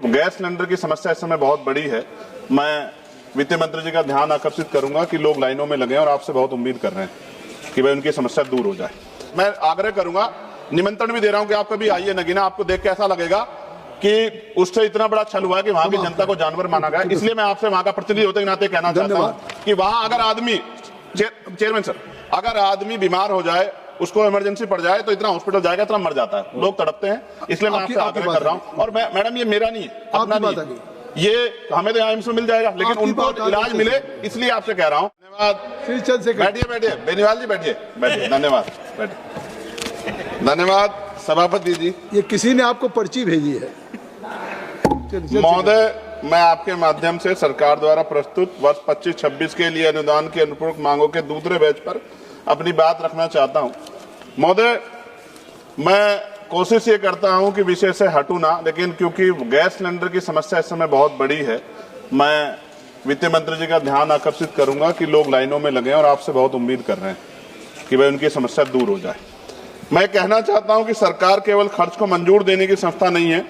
Gas cylinder की समस्या इस समय बहुत बड़ी है। मैं वित्त मंत्री जी का ध्यान आकर्षित करूंगा कि लोग लाइनों में लगे और आपसे बहुत उम्मीद कर रहे हैं कि भाई उनकी समस्या दूर हो जाए। मैं आग्रह करूंगा, निमंत्रण भी दे रहा हूं कि आप कभी आइए नगीना, आपको देख के ऐसा लगेगा कि उससे इतना बड़ा छल हुआ है कि वहां की जनता को जानवर माना गया। इसलिए मैं आपसे वहां का प्रतिनिधि होते के नाते कहना चाहता हूं कि वहां अगर आदमी, चेयरमैन सर, अगर आदमी बीमार हो जाए, उसको इमरजेंसी पड़ जाए तो इतना हॉस्पिटल जाएगा, इतना मर जाता है, लोग तड़पते हैं। इसलिए मैं आपसे आग्रह कर रहा हूं। और मैडम ये मेरा नहीं है, अपना नहीं, ये हमें तो एम्स में मिल जाएगा, लेकिन उनको इलाज मिले इसलिए आपसे कह रहा हूं। धन्यवाद। बैठिए बेनीवाल जी, बैठिए। धन्यवाद, बैठिए। धन्यवाद सभापति जी। ये किसी ने आपको पर्ची भेजी है। महोदय, मैं आपके माध्यम से सरकार द्वारा प्रस्तुत वर्ष 25-26 के लिए अनुदान की अनुपूरक मांगों के दूसरे बैच पर अपनी बात रखना चाहता हूं। महोदय, मैं कोशिश ये करता हूं कि विषय से हटूं ना, लेकिन क्योंकि गैस सिलेंडर की समस्या इस समय बहुत बड़ी है, मैं वित्त मंत्री जी का ध्यान आकर्षित करूंगा कि लोग लाइनों में लगे और आपसे बहुत उम्मीद कर रहे हैं कि भाई उनकी समस्या दूर हो जाए। मैं कहना चाहता हूं कि सरकार केवल खर्च को मंजूर देने की संस्था नहीं है,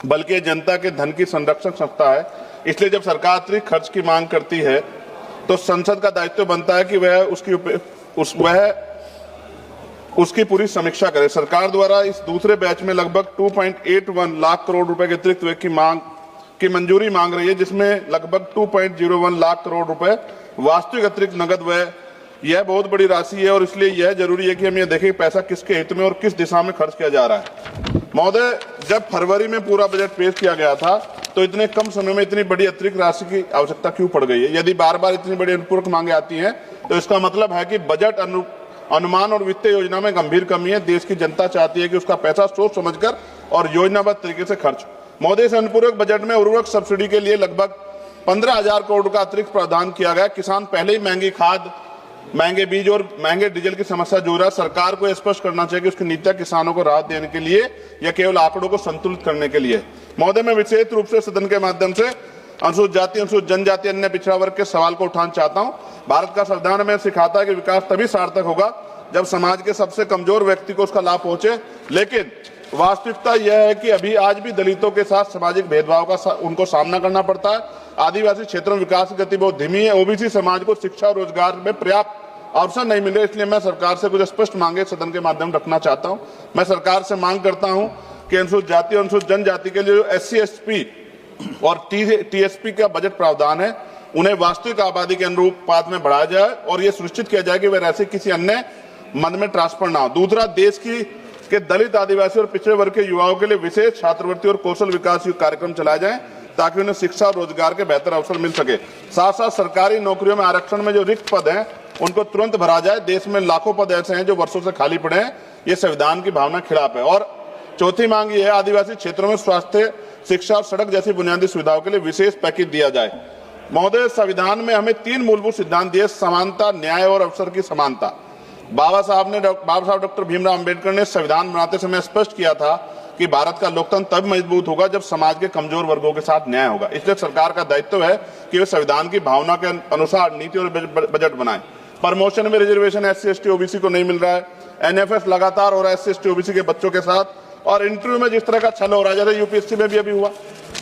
बल्कि जनता के धन की संरक्षक संस्था है। इसलिए जब सरकार अतिरिक्त खर्च की मांग करती है तो संसद का दायित्व बनता है कि वह उसकी पूरी समीक्षा करे। सरकार द्वारा इस दूसरे बैच में लगभग 2.81 लाख करोड़ रुपए के अतिरिक्त व्यय की मांग की मंजूरी मांग रही है, जिसमें लगभग 2.01 लाख करोड़ रुपए वास्तविक अतिरिक्त नगद व्यय। यह बहुत बड़ी राशि है और इसलिए यह जरूरी है कि हम ये देखें पैसा किसके हित में और किस दिशा में खर्च किया जा रहा है। महोदय, जब फरवरी में पूरा बजट पेश किया गया था तो इतने कम समय में इतनी बड़ी अतिरिक्त राशि की आवश्यकता क्यों पड़ गई है? यदि बार बार इतनी बड़ी अनुपूरक मांगे आती हैं तो इसका मतलब है कि बजट अनुमान और वित्तीय योजना में गंभीर कमी है। देश की जनता चाहती है कि उसका पैसा सोच समझकर और योजनाबद्ध तरीके से खर्च। महोदय, इस अनुपूरक बजट में उर्वरक सब्सिडी के लिए लगभग 15,000 करोड़ का अतिरिक्त प्रावधान किया गया। किसान पहले ही महंगी खाद, महंगे बीज और महंगे डीजल की समस्या जूझ रहा है। सरकार को स्पष्ट करना चाहिए कि उसकी नीतियां किसानों को राहत देने के लिए या केवल आंकड़ों को संतुलित करने के लिए। महोदय, मैं विशेष रूप से सदन के माध्यम से अनुसूचित जाति, अनुसूचित जनजाति, अन्य पिछड़ा वर्ग के सवाल को उठाना चाहता हूं। भारत का संविधान हमें सिखाता है कि विकास तभी सार्थक होगा जब समाज के सबसे कमजोर व्यक्ति को उसका लाभ पहुंचे, लेकिन वास्तविकता यह है कि अभी आज भी दलितों के साथ सामाजिक भेदभाव का उनको सामना करना पड़ता है। आदिवासी क्षेत्रों में विकास की गति बहुत धीमी है। ओबीसी समाज को शिक्षा और रोजगार में पर्याप्त अवसर नहीं मिले, इसलिए मैं सरकार से कुछ स्पष्ट मांगे सदन के माध्यम रखना चाहता हूं। मैं सरकार से मांग करता हूं कि अनुसूचित जाति और अनुसूचित जनजाति के लिए जो SC, ST और TSP का बजट प्रावधान है, उन्हें वास्तविक आबादी के अनुपात में बढ़ाया जाए और यह सुनिश्चित किया जाए कि वे राशि किसी अन्य मद में ट्रांसफर ना हो। दूसरा, देश के दलित, आदिवासी और पिछड़े वर्ग के युवाओं के लिए विशेष छात्रवृत्ति और कौशल विकास कार्यक्रम चलाए जाएं ताकि उन्हें शिक्षा और रोजगार के बेहतर अवसर मिल सके। साथ साथ सरकारी नौकरियों में आरक्षण में जो रिक्त पद हैं उनको तुरंत भरा जाए। देश में लाखों पद ऐसे हैं जो वर्षों से खाली पड़े हैं। ये संविधान की भावना के खिलाफ है। और चौथी मांग ये है, आदिवासी क्षेत्रों में स्वास्थ्य, शिक्षा और सड़क जैसी बुनियादी सुविधाओं के लिए विशेष पैकेज दिया जाए। महोदय, संविधान में हमें 3 मूलभूत सिद्धांत दिए: समानता, न्याय और अवसर की समानता। बाबा साहब डॉक्टर भीमराव अंबेडकर ने संविधान बनाते समय स्पष्ट किया था कि भारत का लोकतंत्र तब मजबूत होगा जब समाज के कमजोर वर्गों के साथ न्याय होगा। इसलिए सरकार का दायित्व है कि वे संविधान की भावना के अनुसार नीति और बजट बनाएं। प्रमोशन में रिजर्वेशन SC, ST, OBC को नहीं मिल रहा है। NFS लगातार हो रहा है SC, ST, OBC के बच्चों के साथ। और इंटरव्यू में जिस तरह का छल हो रहा है, जैसे UPSC में भी अभी हुआ,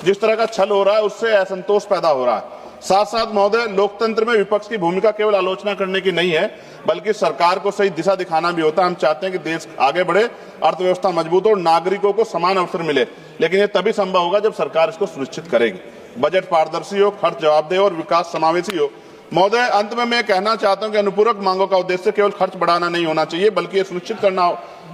जिस तरह का छल हो रहा है उससे असंतोष पैदा हो रहा है। साथ साथ महोदय, लोकतंत्र में विपक्ष की भूमिका केवल आलोचना करने की नहीं है, बल्कि सरकार को सही दिशा दिखाना भी होता है। हम चाहते हैं कि देश आगे बढ़े, अर्थव्यवस्था मजबूत हो और नागरिकों को समान अवसर मिले, लेकिन यह तभी संभव होगा जब सरकार इसको सुनिश्चित करेगी। बजट पारदर्शी हो, खर्च जवाबदेह और विकास समावेशी हो। महोदय, अंत में मैं कहना चाहता हूं कि अनुपूरक मांगों का उद्देश्य केवल खर्च बढ़ाना नहीं होना चाहिए, बल्कि ये सुनिश्चित करना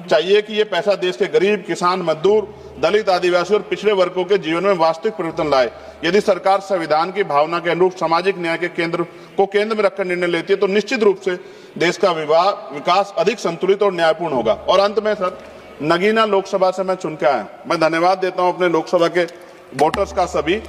चाहिए कि ये पैसा देश के गरीब, किसान, मजदूर, दलित, आदिवासी और पिछड़े वर्गों के जीवन में वास्तविक परिवर्तन लाए। यदि सरकार संविधान की भावना के अनुरूप सामाजिक न्याय के केंद्र में रखकर निर्णय लेती है तो निश्चित रूप से देश का विकास अधिक संतुलित और न्यायपूर्ण होगा। और अंत में सर, नगीना लोकसभा से मैं चुन के आया, मैं धन्यवाद देता हूं अपने लोकसभा के वोटर्स का सभी।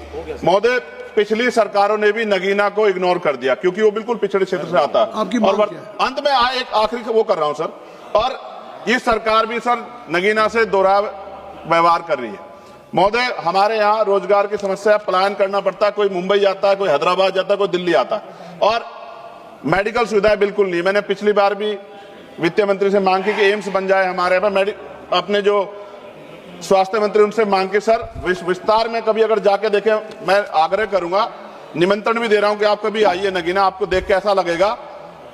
महोदय, पिछली सरकारों ने भी नगीना को इग्नोर कर दिया क्योंकि वो बिल्कुल पिछड़े क्षेत्र से आता है। और अंत में एक आखिरी वो कर रहा हूं सर, और ये सरकार भी सर नगीना से दोहरा व्यवहार कर रही है। महोदय, हमारे यहाँ रोजगार की समस्या, पलायन करना पड़ता है। कोई मुंबई जाता है, कोई हैदराबाद जाता है, कोई दिल्ली आता है, और मेडिकल सुविधाएं बिल्कुल नहीं। मैंने पिछली बार भी वित्त मंत्री से मांग की कि एम्स बन जाए हमारे यहाँ। अपने जो स्वास्थ्य मंत्री उनसे मांग के सर विस्तार में कभी अगर जाके देखें, मैं आग्रह करूंगा, निमंत्रण भी दे रहा हूं कि आप कभी आइए नगीना, आपको देख के ऐसा लगेगा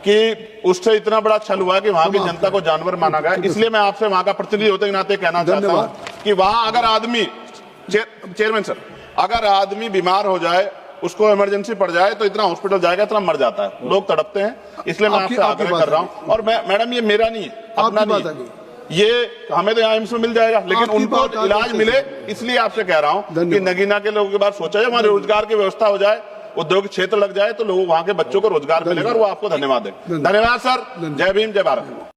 कि उससे इतना बड़ा छल हुआ है कि वहां की जनता को जानवर माना गया। इसलिए मैं आपसे वहां का प्रतिनिधि होते के नाते कहना चाहता हूं कि वहां अगर आदमी, चेयरमैन सर, अगर आदमी बीमार हो जाए, उसको इमरजेंसी पड़ जाए तो इतना हॉस्पिटल जाएगा, इतना मर जाता है, लोग तड़पते हैं। इसलिए मैं आपसे आग्रह कर रहा हूं। और मैडम ये मेरा नहीं है, अपना नहीं है, ये हमें तो यहाँ एम्स में मिल जाएगा, लेकिन उनको इलाज मिले, इसलिए आपसे कह रहा हूं कि नगीना के लोगों के बाद सोचा जाए, वहां रोजगार की व्यवस्था हो जाए, उद्योग क्षेत्र लग जाए, तो लोग वहां के बच्चों को रोजगार मिलेगा और वो आपको धन्यवाद दें। धन्यवाद सर। जय भीम, जय भारत।